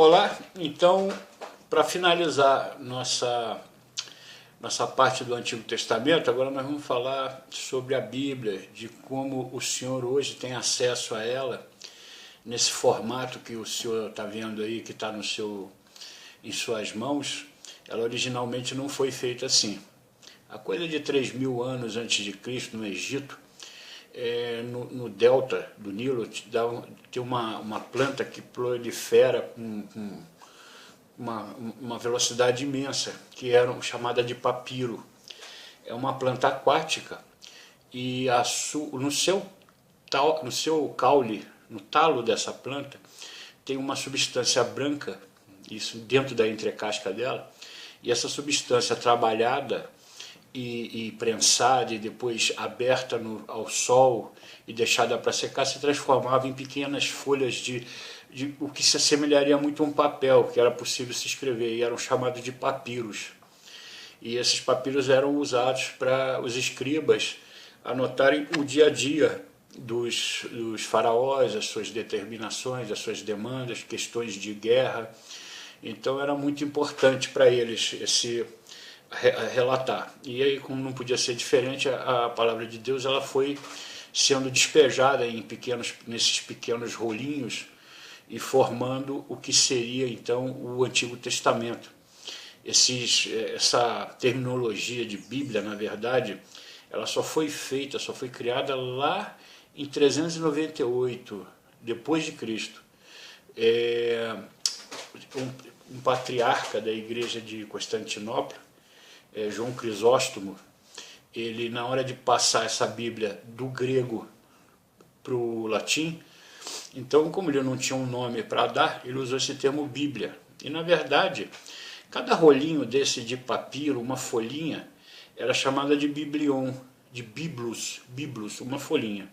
Olá, então, para finalizar nossa parte do Antigo Testamento, agora nós vamos falar sobre a Bíblia, de como o senhor hoje tem acesso a ela, nesse formato que o senhor está vendo aí, que está em suas mãos. Ela originalmente não foi feita assim. A coisa de 3.000 anos antes de Cristo, no Egito, no delta do Nilo, tem uma planta que prolifera com uma velocidade imensa, que era chamada de papiro. É uma planta aquática e no seu caule, no talo dessa planta, tem uma substância branca, isso dentro da entrecasca dela, e essa substância trabalhada e prensada e depois aberta ao sol e deixada para secar, se transformava em pequenas folhas de o que se assemelharia muito a um papel, que era possível se escrever, e eram chamados de papiros. E esses papiros eram usados para os escribas anotarem o dia a dia dos faraós, as suas determinações, as suas demandas, questões de guerra. Então era muito importante para eles esse relatar. E aí, como não podia ser diferente, a palavra de Deus ela foi sendo despejada nesses pequenos rolinhos e formando o que seria então o Antigo Testamento. Essa terminologia de Bíblia, na verdade, ela só foi criada lá em 398 depois de Cristo. Um patriarca da igreja de Constantinopla, João Crisóstomo, ele, na hora de passar essa Bíblia do grego para o latim, então, como ele não tinha um nome para dar, ele usou esse termo Bíblia. E, na verdade, cada rolinho desse de papiro, uma folhinha, era chamada de biblion, de biblos, uma folhinha.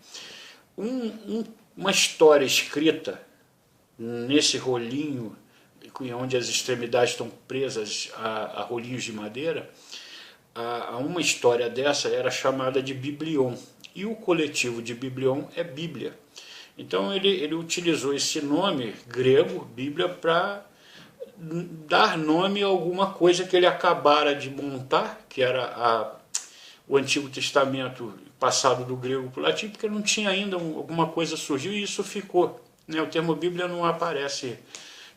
Uma história escrita nesse rolinho, onde as extremidades estão presas a rolinhos de madeira, uma história dessa era chamada de biblion. E o coletivo de biblion é Bíblia. Então ele utilizou esse nome grego, Bíblia, para dar nome a alguma coisa que ele acabara de montar, que era o Antigo Testamento passado do grego para o latim, porque não tinha ainda alguma coisa surgiu e isso ficou. O termo Bíblia não aparece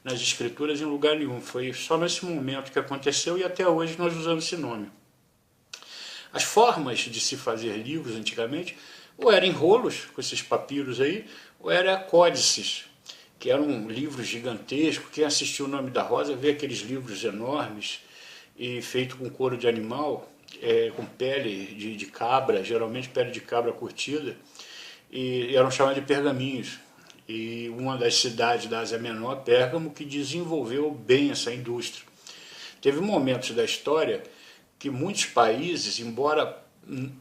nas escrituras em lugar nenhum, foi só nesse momento que aconteceu e até hoje nós usamos esse nome. As formas de se fazer livros antigamente ou eram em rolos, com esses papiros aí, ou eram códices, que eram livros gigantescos. Quem assistiu O Nome da Rosa vê aqueles livros enormes, e feito com couro de animal, com pele de cabra, geralmente pele de cabra curtida, e eram chamados de pergaminhos. E uma das cidades da Ásia Menor, Pérgamo, que desenvolveu bem essa indústria. Teve momentos da história que muitos países, embora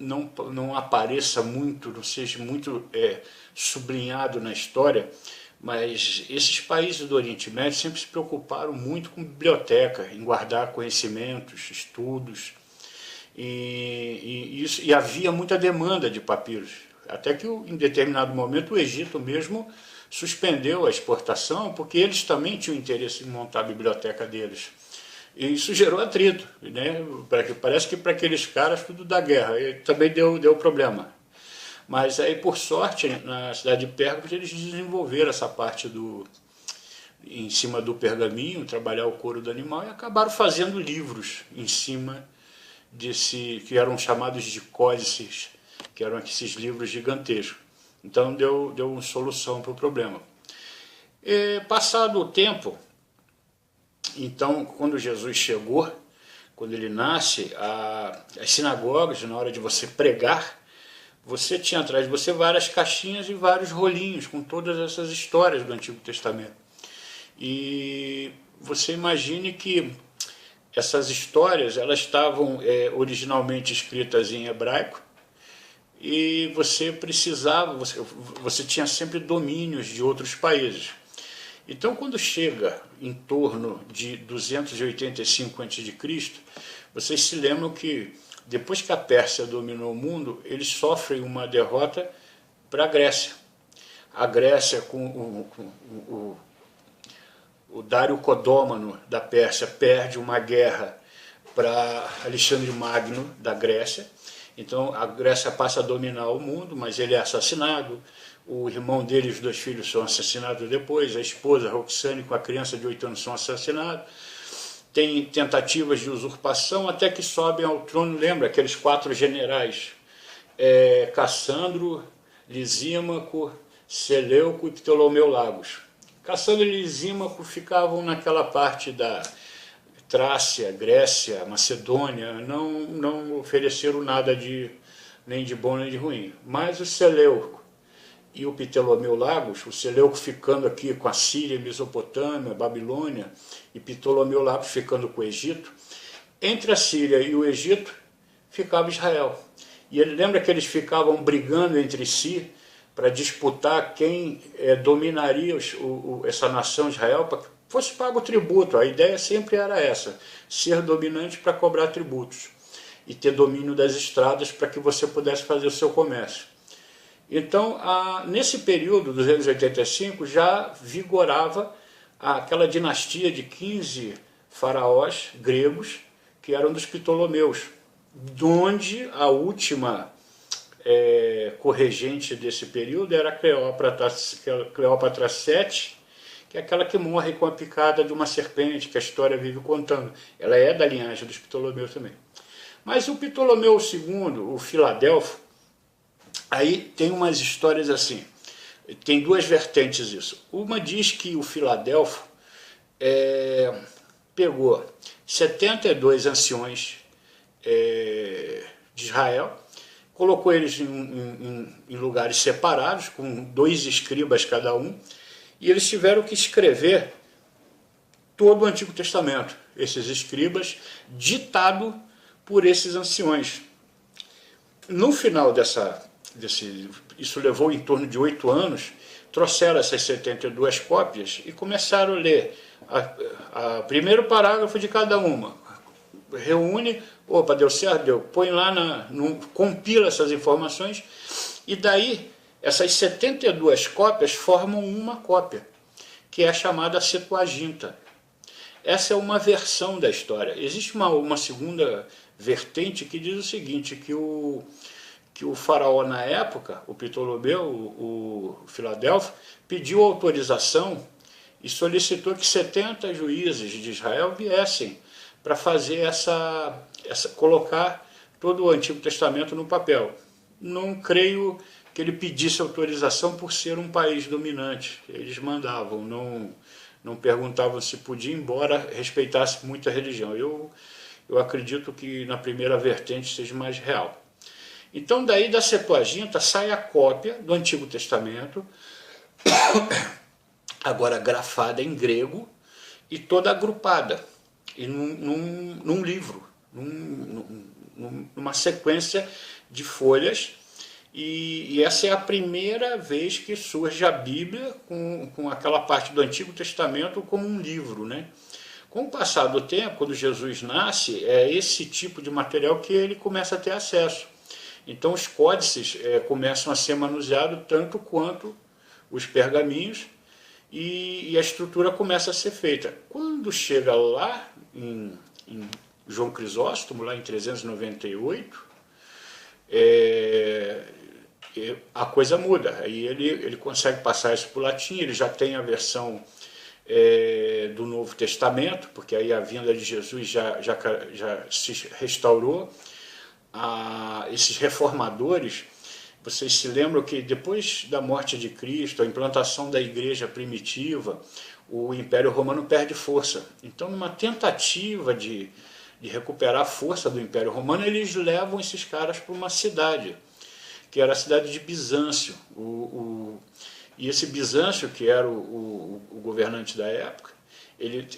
não apareça muito, não seja muito sublinhado na história, mas esses países do Oriente Médio sempre se preocuparam muito com biblioteca, em guardar conhecimentos, estudos, e havia muita demanda de papiros, até que em determinado momento o Egito mesmo suspendeu a exportação, porque eles também tinham interesse em montar a biblioteca deles. E isso gerou atrito, Parece que para aqueles caras tudo da guerra, e também deu problema. Mas aí, por sorte, na cidade de Pérgamo, eles desenvolveram essa parte em cima do pergaminho, trabalhar o couro do animal, e acabaram fazendo livros em cima que eram chamados de códices, que eram esses livros gigantescos. Então deu uma solução para o problema. Passado o tempo, então, quando Jesus chegou, quando ele nasce, as sinagogas, na hora de você pregar, você tinha atrás de você várias caixinhas e vários rolinhos com todas essas histórias do Antigo Testamento. E você imagine que essas histórias elas estavam originalmente escritas em hebraico, e você tinha sempre domínios de outros países. Então, quando chega em torno de 285 a.C., vocês se lembram que, depois que a Pérsia dominou o mundo, eles sofrem uma derrota para a Grécia. A Grécia, com o Dário Codômano da Pérsia perde uma guerra para Alexandre Magno da Grécia. Então a Grécia passa a dominar o mundo, mas ele é assassinado. O irmão dele e os 2 filhos são assassinados depois. A esposa, Roxane, com a criança de 8 anos, são assassinados. Tem tentativas de usurpação até que sobem ao trono, lembra, aqueles 4 generais, Cassandro, Lisímaco, Seleuco e Ptolomeu Lagos. Cassandro e Lisímaco ficavam naquela parte da Trácia, Grécia, Macedônia, não ofereceram nada nem de bom nem de ruim. Mas o Seleuco e o Ptolomeu Lagos, o Seleuco ficando aqui com a Síria, Mesopotâmia, Babilônia, e Ptolomeu Lagos ficando com o Egito, entre a Síria e o Egito ficava Israel. E ele lembra que eles ficavam brigando entre si para disputar quem dominaria essa nação de Israel, para que fosse pago tributo. A ideia sempre era essa, ser dominante para cobrar tributos e ter domínio das estradas para que você pudesse fazer o seu comércio. Então, nesse período, 285, já vigorava aquela dinastia de 15 faraós gregos, que eram dos Ptolomeus, onde a última corregente desse período era Cleópatra VII, que é aquela que morre com a picada de uma serpente, que a história vive contando. Ela é da linhagem dos Ptolomeus também. Mas o Ptolomeu II, o Filadelfo, aí tem umas histórias assim, tem 2 vertentes isso. Uma diz que o Filadelfo pegou 72 anciões de Israel, colocou eles em lugares separados, com 2 escribas cada um, e eles tiveram que escrever todo o Antigo Testamento, esses escribas, ditado por esses anciões. No final isso levou em torno de 8 anos, trouxeram essas 72 cópias e começaram a ler o primeiro parágrafo de cada uma. Reúne, opa, deu certo, deu, põe lá, compila essas informações, e daí essas 72 cópias formam uma cópia, que é a chamada Septuaginta. Essa é uma versão da história. Existe uma segunda vertente que diz o seguinte, que o faraó na época, o Ptolomeu, o Filadelfo, pediu autorização e solicitou que 70 juízes de Israel viessem para fazer colocar todo o Antigo Testamento no papel. Não creio que ele pedisse autorização por ser um país dominante. Eles mandavam, não perguntavam se podia, embora respeitasse muito a religião. Eu acredito que na primeira vertente seja mais real. Então, daí da Septuaginta sai a cópia do Antigo Testamento, agora grafada em grego e toda agrupada num livro, numa sequência de folhas. E essa é a primeira vez que surge a Bíblia com aquela parte do Antigo Testamento como um livro, né? Com o passar do tempo, quando Jesus nasce, é esse tipo de material que ele começa a ter acesso. Então os códices começam a ser manuseados tanto quanto os pergaminhos, e a estrutura começa a ser feita. Quando chega lá em João Crisóstomo, lá em 398, a coisa muda. Aí ele consegue passar isso para o latim, ele já tem a versão do Novo Testamento, porque aí a vinda de Jesus já se restaurou. Esses reformadores, vocês se lembram que depois da morte de Cristo, a implantação da igreja primitiva, o Império Romano perde força. Então, numa tentativa de recuperar a força do Império Romano, eles levam esses caras para uma cidade, que era a cidade de Bizâncio. E esse Bizâncio, que era o governante da época, ele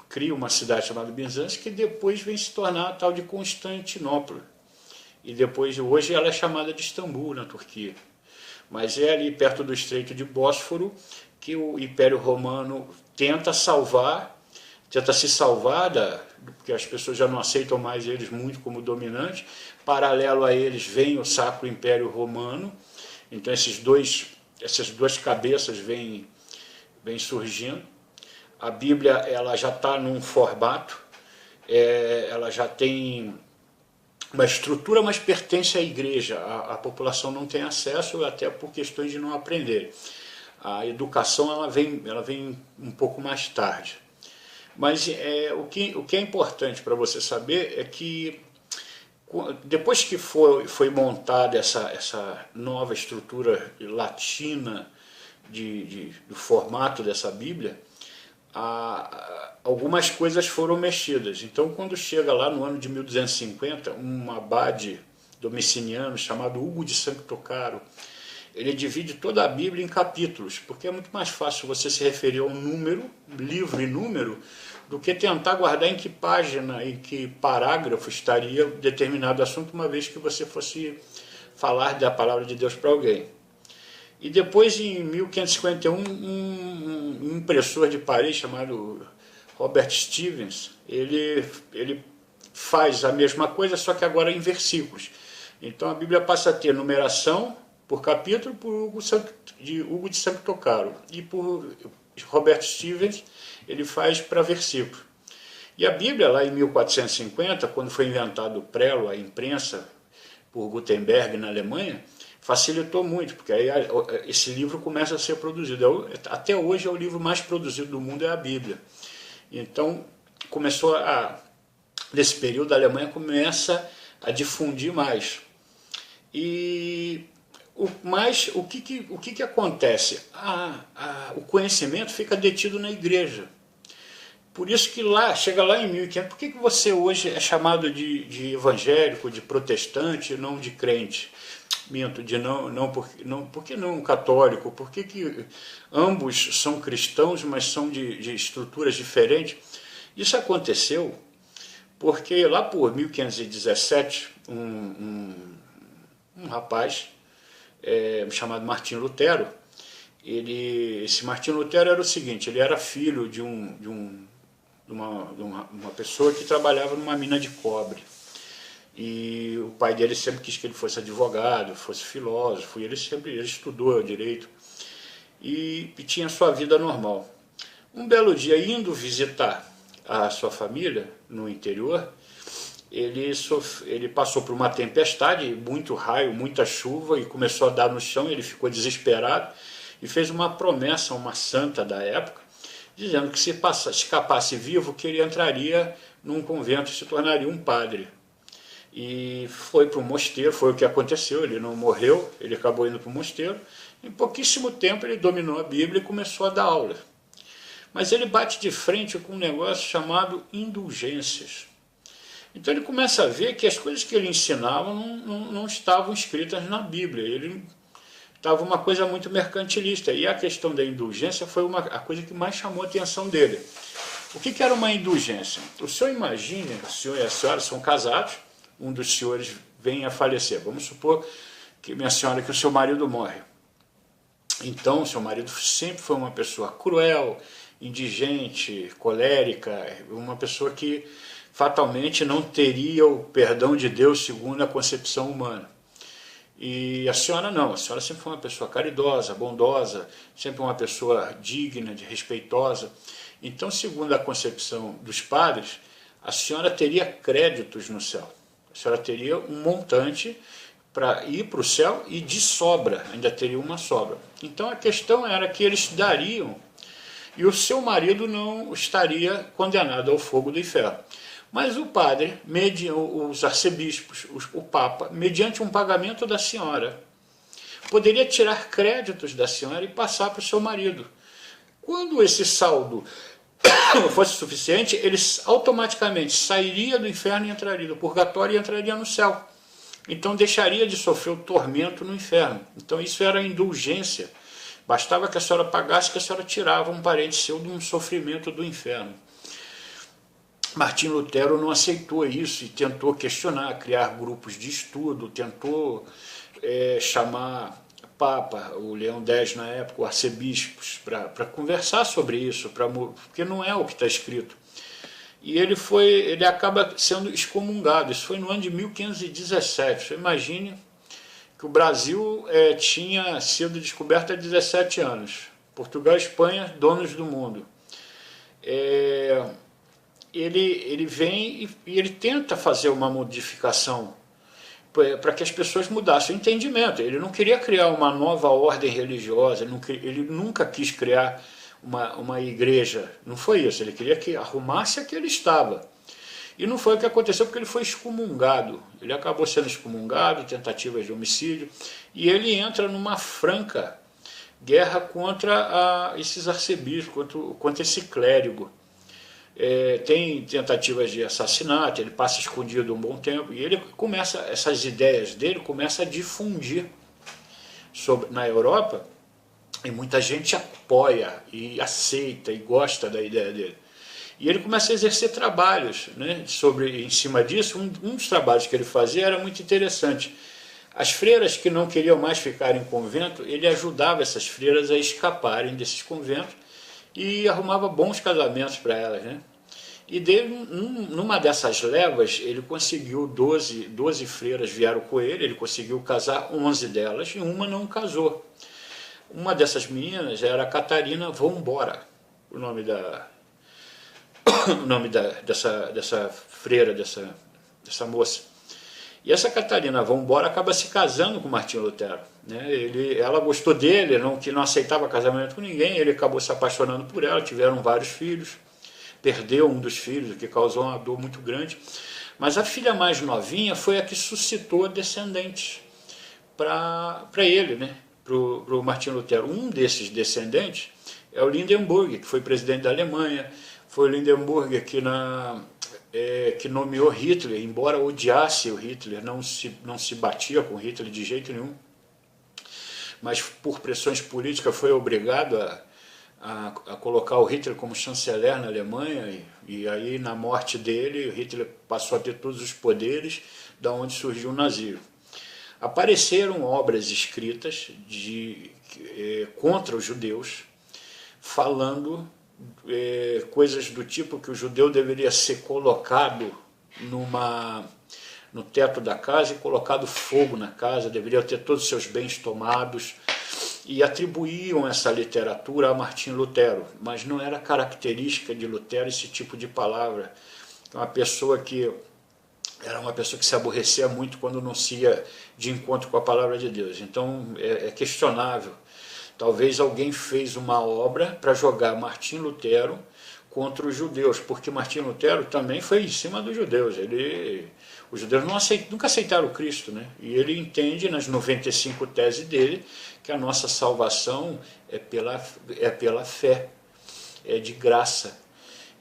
cria uma cidade chamada Bizâncio, que depois vem se tornar a tal de Constantinopla. E depois, hoje, ela é chamada de Istambul, na Turquia. Mas é ali perto do Estreito de Bósforo que o Império Romano tenta se salvar, porque as pessoas já não aceitam mais eles muito como dominantes. Paralelo a eles vem o Sacro Império Romano. Então essas duas cabeças vêm surgindo. a Bíblia ela já está num formato, ela já tem uma estrutura, mas pertence à igreja. A população não tem acesso, até por questões de não aprender. A educação ela vem um pouco mais tarde. Mas o que é importante para você saber é que depois que foi montada essa nova estrutura latina do formato dessa Bíblia, algumas coisas foram mexidas. Então, quando chega lá no ano de 1250, um abade domiciliano chamado Hugo de Sancto Caro, ele divide toda a Bíblia em capítulos, porque é muito mais fácil você se referir a um número, livro e número, do que tentar guardar em que página, em que parágrafo estaria determinado assunto, uma vez que você fosse falar da palavra de Deus para alguém. E depois, em 1551, um impressor de Paris chamado Robert Stevens, ele faz a mesma coisa, só que agora em versículos. Então a Bíblia passa a ter numeração por capítulo por Hugo de Sancto Caro, e por Robert Stevens ele faz para versículo. E a Bíblia, lá em 1450, quando foi inventado o prelo, a imprensa, por Gutenberg na Alemanha, facilitou muito, porque aí esse livro começa a ser produzido. Até hoje é o livro mais produzido do mundo, é a Bíblia. Então, nesse período, a Alemanha começa a difundir mais. E o que acontece? O conhecimento fica detido na igreja. Por isso que chega lá em 1500, por que você hoje é chamado de evangélico, de protestante, não de crente? Minto, por que não católico? Por que ambos são cristãos, mas são de estruturas diferentes? Isso aconteceu porque lá por 1517, um rapaz chamado Martinho Lutero, esse Martinho Lutero era o seguinte: ele era filho de uma pessoa que trabalhava numa mina de cobre. E o pai dele sempre quis que ele fosse advogado, fosse filósofo, e ele estudou direito e tinha sua vida normal. Um belo dia, indo visitar a sua família no interior, ele passou por uma tempestade, muito raio, muita chuva, e começou a dar no chão. Ele ficou desesperado e fez uma promessa a uma santa da época, dizendo que se escapasse vivo, que ele entraria num convento e se tornaria um padre. E foi para o mosteiro, foi o que aconteceu. Ele não morreu, ele acabou indo para o mosteiro. Em pouquíssimo tempo ele dominou a Bíblia e começou a dar aula. Mas ele bate de frente com um negócio chamado indulgências. Então ele começa a ver que as coisas que ele ensinava não estavam escritas na Bíblia. Ele estava uma coisa muito mercantilista. E a questão da indulgência foi a coisa que mais chamou a atenção dele. O que era uma indulgência? O senhor imagine, o senhor e a senhora são casados, um dos senhores vem a falecer. Vamos supor que que o seu marido morre. Então, o seu marido sempre foi uma pessoa cruel, indigente, colérica, uma pessoa que fatalmente não teria o perdão de Deus segundo a concepção humana. E a senhora não, a senhora sempre foi uma pessoa caridosa, bondosa, sempre uma pessoa digna, respeitosa. Então, segundo a concepção dos padres, a senhora teria créditos no céu. A senhora teria um montante para ir para o céu e de sobra, ainda teria uma sobra. Então a questão era que eles dariam e o seu marido não estaria condenado ao fogo do inferno. Mas o padre, os arcebispos, o papa, mediante um pagamento da senhora, poderia tirar créditos da senhora e passar para o seu marido. Quando esse saldo fosse suficiente, ele automaticamente sairia do inferno e entraria do purgatório e entraria no céu. Então deixaria de sofrer o tormento no inferno. Então isso era indulgência. Bastava que a senhora pagasse, que a senhora tirava um parente seu de um sofrimento do inferno. Martinho Lutero não aceitou isso e tentou questionar, criar grupos de estudo, tentou chamar Papa, o Leão X na época, o arcebispos, para conversar sobre isso, porque não é o que está escrito. E ele acaba sendo excomungado. Isso foi no ano de 1517. Você imagine que o Brasil tinha sido descoberto há 17 anos. Portugal e Espanha, donos do mundo. ele vem e ele tenta fazer uma modificação para que as pessoas mudassem o entendimento. Ele não queria criar uma nova ordem religiosa, ele nunca quis criar uma igreja, não foi isso, ele queria que arrumasse a que ele estava. E não foi o que aconteceu, porque ele foi excomungado, ele acabou sendo excomungado, tentativas de homicídio, e ele entra numa franca guerra contra esses arcebispos, contra esse clérigo. Tem tentativas de assassinato, ele passa escondido um bom tempo, e ele começa, essas ideias dele começa a difundir na Europa, e muita gente apoia e aceita e gosta da ideia dele. E ele começa a exercer trabalhos, né, em cima disso. Um dos trabalhos que ele fazia era muito interessante. As freiras que não queriam mais ficar em convento, ele ajudava essas freiras a escaparem desses conventos e arrumava bons casamentos para elas, né? E numa dessas levas, ele conseguiu 12 freiras vieram com ele conseguiu casar 11 delas, e uma não casou. Uma dessas meninas era Catarina Vambora, o nome dessa freira, dessa moça. E essa Catarina Vambora acaba se casando com Martinho Lutero, né? Ela gostou dele, que não aceitava casamento com ninguém, ele acabou se apaixonando por ela, tiveram vários filhos, perdeu um dos filhos, o que causou uma dor muito grande. Mas a filha mais novinha foi a que suscitou descendentes para ele, né? Para o Martinho Lutero. Um desses descendentes é o Lindenburg, que foi presidente da Alemanha. Foi o Lindenburg que nomeou Hitler, embora odiasse o Hitler, não se batia com Hitler de jeito nenhum, mas por pressões políticas foi obrigado a colocar o Hitler como chanceler na Alemanha, e aí na morte dele, Hitler passou a ter todos os poderes, da onde surgiu o nazismo. Apareceram obras escritas contra os judeus, falando coisas do tipo que o judeu deveria ser colocado no teto da casa e colocado fogo na casa, deveria ter todos os seus bens tomados, e atribuíam essa literatura a Martinho Lutero, mas não era característica de Lutero esse tipo de palavra. Era uma pessoa que se aborrecia muito quando não se ia de encontro com a palavra de Deus. Então é questionável. Talvez alguém fez uma obra para jogar Martinho Lutero contra os judeus, porque Martinho Lutero também foi em cima dos judeus. Os judeus nunca aceitaram o Cristo, né? E ele entende nas 95 teses dele que a nossa salvação é pela fé, é de graça.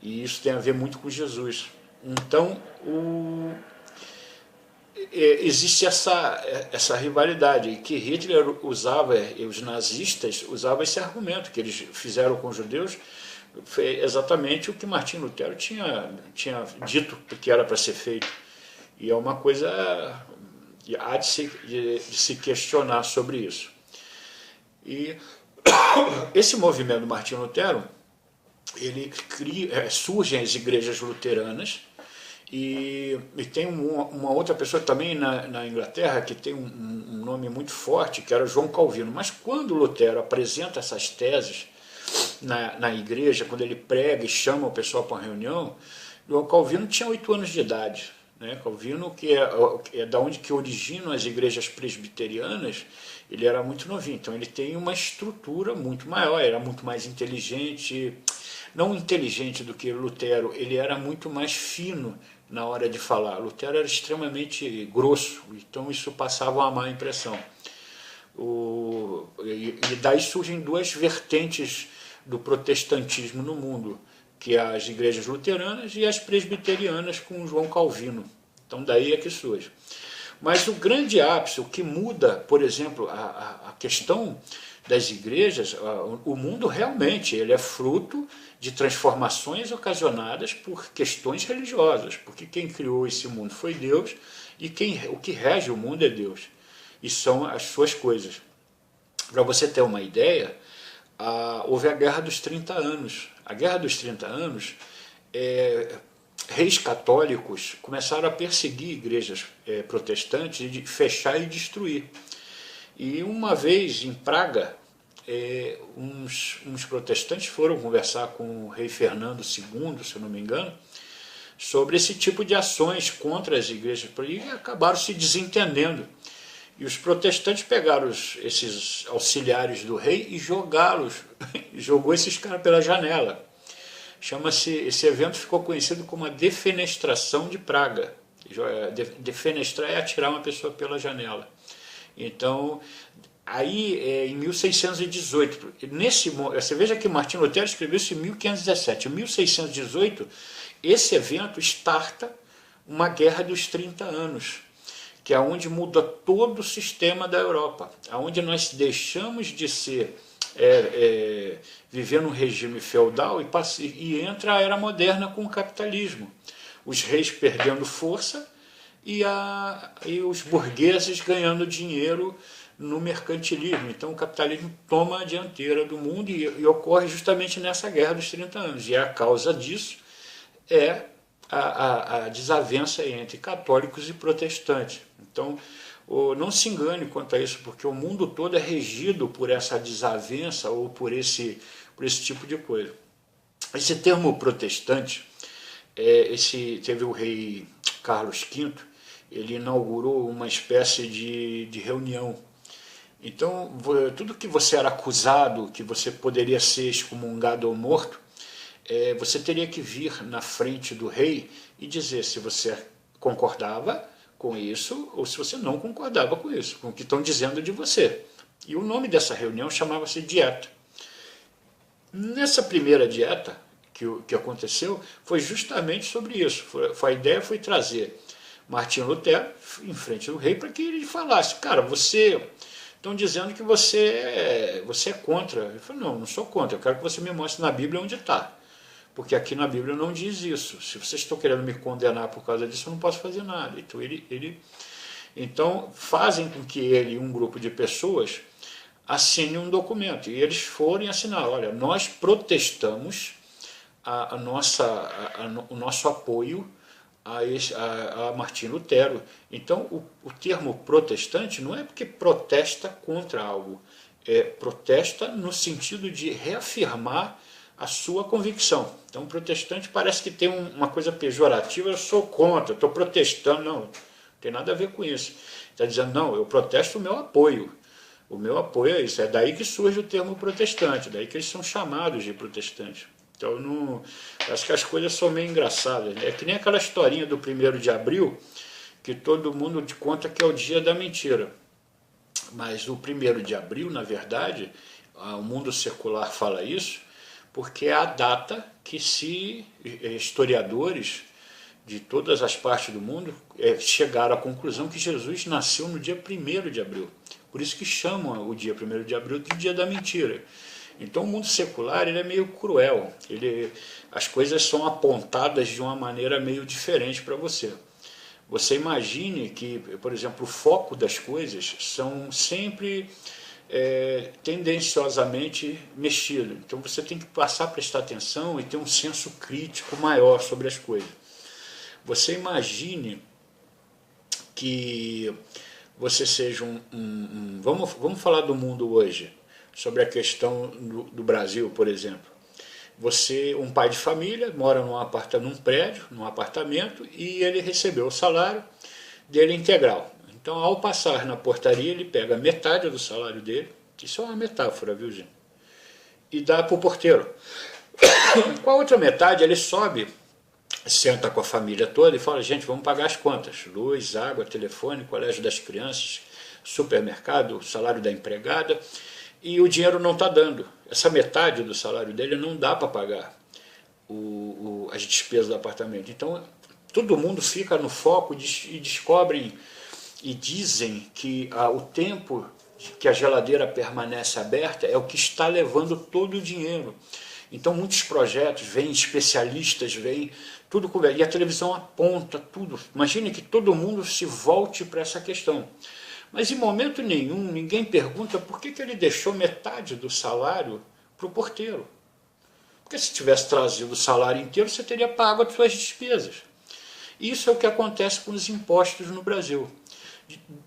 E isso tem a ver muito com Jesus. Então, existe essa rivalidade que Hitler usava, e os nazistas usavam esse argumento que eles fizeram com os judeus, foi exatamente o que Martinho Lutero tinha dito que era para ser feito. E é uma coisa há de se questionar sobre isso. E esse movimento do Martinho Lutero, surgem as igrejas luteranas, e tem uma outra pessoa também na Inglaterra que tem um nome muito forte, que era João Calvino. Mas quando Lutero apresenta essas teses na igreja, quando ele prega e chama o pessoal para uma reunião, João Calvino tinha 8 anos de idade. Né? Calvino, que é da onde que originam as igrejas presbiterianas, ele era muito novinho. Então ele tem uma estrutura muito maior, era muito mais inteligente, não inteligente do que Lutero, ele era muito mais fino na hora de falar. Lutero era extremamente grosso, então isso passava uma má impressão. E daí surgem duas vertentes do protestantismo no mundo, que é as igrejas luteranas e as presbiterianas com João Calvino. Então daí é que surge. Mas o grande ápice, o que muda, por exemplo, a questão das igrejas, o mundo realmente ele é fruto de transformações ocasionadas por questões religiosas, porque quem criou esse mundo foi Deus, e o que rege o mundo é Deus, e são as suas coisas. Para você ter uma ideia, houve a Guerra dos 30 Anos. A Guerra dos 30 Anos, reis católicos começaram a perseguir igrejas protestantes, fechar e destruir. E uma vez em Praga, uns protestantes foram conversar com o rei Fernando II, se eu não me engano, sobre esse tipo de ações contra as igrejas, e acabaram se desentendendo. E os protestantes pegaram esses auxiliares do rei e jogou esses caras pela janela. Esse evento ficou conhecido como a defenestração de Praga. Defenestrar é atirar uma pessoa pela janela. Então, aí em 1618, você veja que Martinho Lutero escreveu isso em 1517. Em 1618, esse evento starta uma guerra dos 30 anos, que é onde muda todo o sistema da Europa, onde nós deixamos de viver num regime feudal e entra a era moderna com o capitalismo. Os reis perdendo força e os burgueses ganhando dinheiro no mercantilismo. Então o capitalismo toma a dianteira do mundo e ocorre justamente nessa guerra dos 30 anos. E a causa disso é a desavença entre católicos e protestantes. Então, não se engane quanto a isso, porque o mundo todo é regido por essa desavença ou por esse tipo de coisa. Esse termo protestante, teve o rei Carlos V, ele inaugurou uma espécie de reunião. Então, tudo que você era acusado, que você poderia ser excomungado ou morto, você teria que vir na frente do rei e dizer se você concordava com isso ou se você não concordava com isso, com o que estão dizendo de você. E o nome dessa reunião chamava-se dieta. Nessa primeira dieta que aconteceu, foi justamente sobre isso. A ideia foi trazer Martinho Lutero em frente do rei para que ele falasse, cara, estão dizendo que você é contra. Ele falou, não sou contra, eu quero que você me mostre na Bíblia onde está. Porque aqui na Bíblia não diz isso. Se vocês estão querendo me condenar por causa disso, eu não posso fazer nada. Então fazem com que ele e um grupo de pessoas assinem um documento. E eles forem assinar, olha, nós protestamos o nosso apoio a Martinho Lutero. Então o termo protestante não é porque protesta contra algo, protesta no sentido de reafirmar a sua convicção. Então, o protestante parece que tem uma coisa pejorativa, eu sou contra, estou protestando. Não tem nada a ver com isso. Está dizendo, não, eu protesto o meu apoio. O meu apoio é isso. É daí que surge o termo protestante, daí que eles são chamados de protestantes. Então, acho que as coisas são meio engraçadas. É que nem aquela historinha do 1º de abril, que todo mundo te conta que é o dia da mentira. Mas o 1º de abril, na verdade, o mundo secular fala isso, porque é a data que historiadores de todas as partes do mundo chegaram à conclusão que Jesus nasceu no dia 1º de abril. Por isso que chamam o dia 1º de abril de dia da mentira. Então o mundo secular ele é meio cruel, as coisas são apontadas de uma maneira meio diferente para você. Você imagine que, por exemplo, o foco das coisas são sempre tendenciosamente mexido. Então você tem que passar a prestar atenção e ter um senso crítico maior sobre as coisas. Você imagine que você seja vamos falar do mundo hoje, sobre a questão do Brasil, por exemplo. Você, um pai de família, mora num prédio, num apartamento, e ele recebeu o salário dele integral. Então, ao passar na portaria, ele pega metade do salário dele, isso é uma metáfora, viu, gente? E dá para o porteiro. Com a outra metade, ele sobe, senta com a família toda e fala, gente, vamos pagar as contas. Luz, água, telefone, colégio das crianças, supermercado, salário da empregada, e o dinheiro não está dando. Essa metade do salário dele não dá para pagar as despesas do apartamento. Então, todo mundo fica no foco e descobrem e dizem que o tempo que a geladeira permanece aberta é o que está levando todo o dinheiro. Então muitos projetos vêm, especialistas vêm, tudo e a televisão aponta tudo. Imagine que todo mundo se volte para essa questão. Mas em momento nenhum ninguém pergunta por que ele deixou metade do salário para o porteiro. Porque se tivesse trazido o salário inteiro, você teria pago as suas despesas. Isso é o que acontece com os impostos no Brasil.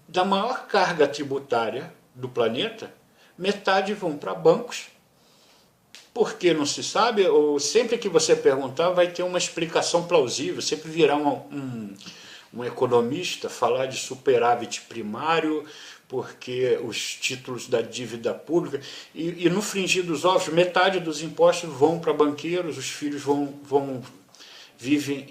Da maior carga tributária do planeta, metade vão para bancos, porque não se sabe, ou sempre que você perguntar vai ter uma explicação plausível, sempre virá um economista falar de superávit primário, porque os títulos da dívida pública, e no frigir dos ovos, metade dos impostos vão para banqueiros, os filhos vivem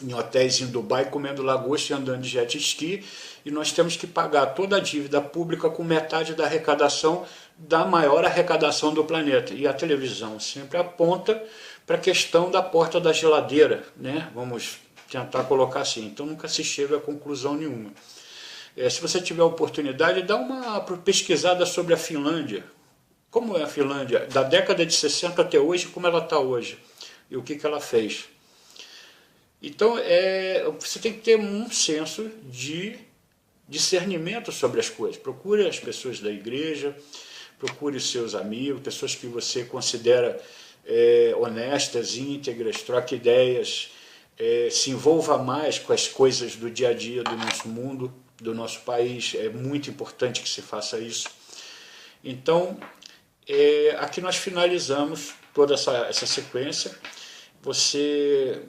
em hotéis em Dubai comendo lagosta e andando de jet ski, e nós temos que pagar toda a dívida pública com metade da arrecadação, da maior arrecadação do planeta. E a televisão sempre aponta para a questão da porta da geladeira, né? Vamos tentar colocar assim, então nunca se chega a conclusão nenhuma. Se você tiver a oportunidade, dá uma pesquisada sobre a Finlândia. Como é a Finlândia? Da década de 60 até hoje, como ela está hoje. E o que ela fez. Então, você tem que ter um senso de discernimento sobre as coisas. Procure as pessoas da igreja, procure os seus amigos, pessoas que você considera honestas, íntegras, troque ideias, se envolva mais com as coisas do dia a dia do nosso mundo, do nosso país. É muito importante que se faça isso. Então, aqui nós finalizamos toda essa sequência.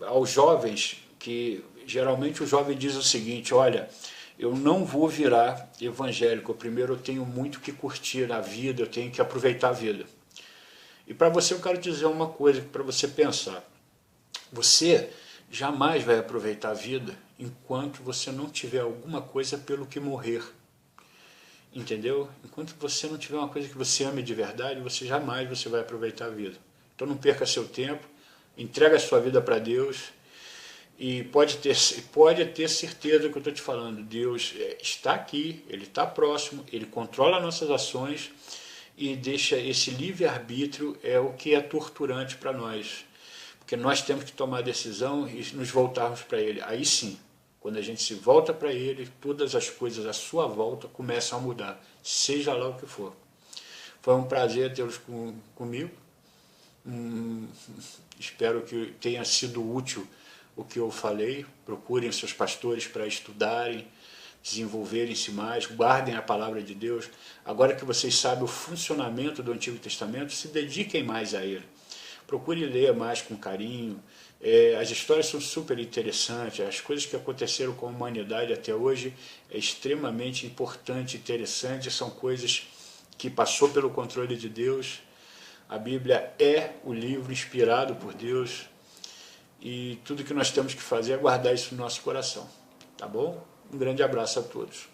Aos jovens, que geralmente o jovem diz o seguinte: olha, eu não vou virar evangélico, primeiro eu tenho muito que curtir a vida, eu tenho que aproveitar a vida. E para você eu quero dizer uma coisa para você pensar: você jamais vai aproveitar a vida enquanto você não tiver alguma coisa pelo que morrer. Entendeu? Enquanto você não tiver uma coisa que você ame de verdade, você jamais vai aproveitar a vida. Então não perca seu tempo, entrega a sua vida para Deus, e pode ter certeza do que eu estou te falando. Deus está aqui, Ele está próximo, Ele controla nossas ações e deixa esse livre-arbítrio, o que é torturante para nós. Porque nós temos que tomar a decisão e nos voltarmos para Ele. Aí sim, quando a gente se volta para Ele, todas as coisas à sua volta começam a mudar, seja lá o que for. Foi um prazer tê-los comigo. Espero que tenha sido útil o que eu falei. Procurem seus pastores para estudarem, desenvolverem-se mais, guardem a palavra de Deus. Agora que vocês sabem o funcionamento do Antigo Testamento, se dediquem mais a ele. Procure ler mais com carinho. As histórias são super interessantes, as coisas que aconteceram com a humanidade até hoje é extremamente importante e interessante, são coisas que passou pelo controle de Deus. A Bíblia é o livro inspirado por Deus, e tudo que nós temos que fazer é guardar isso no nosso coração, tá bom? Um grande abraço a todos.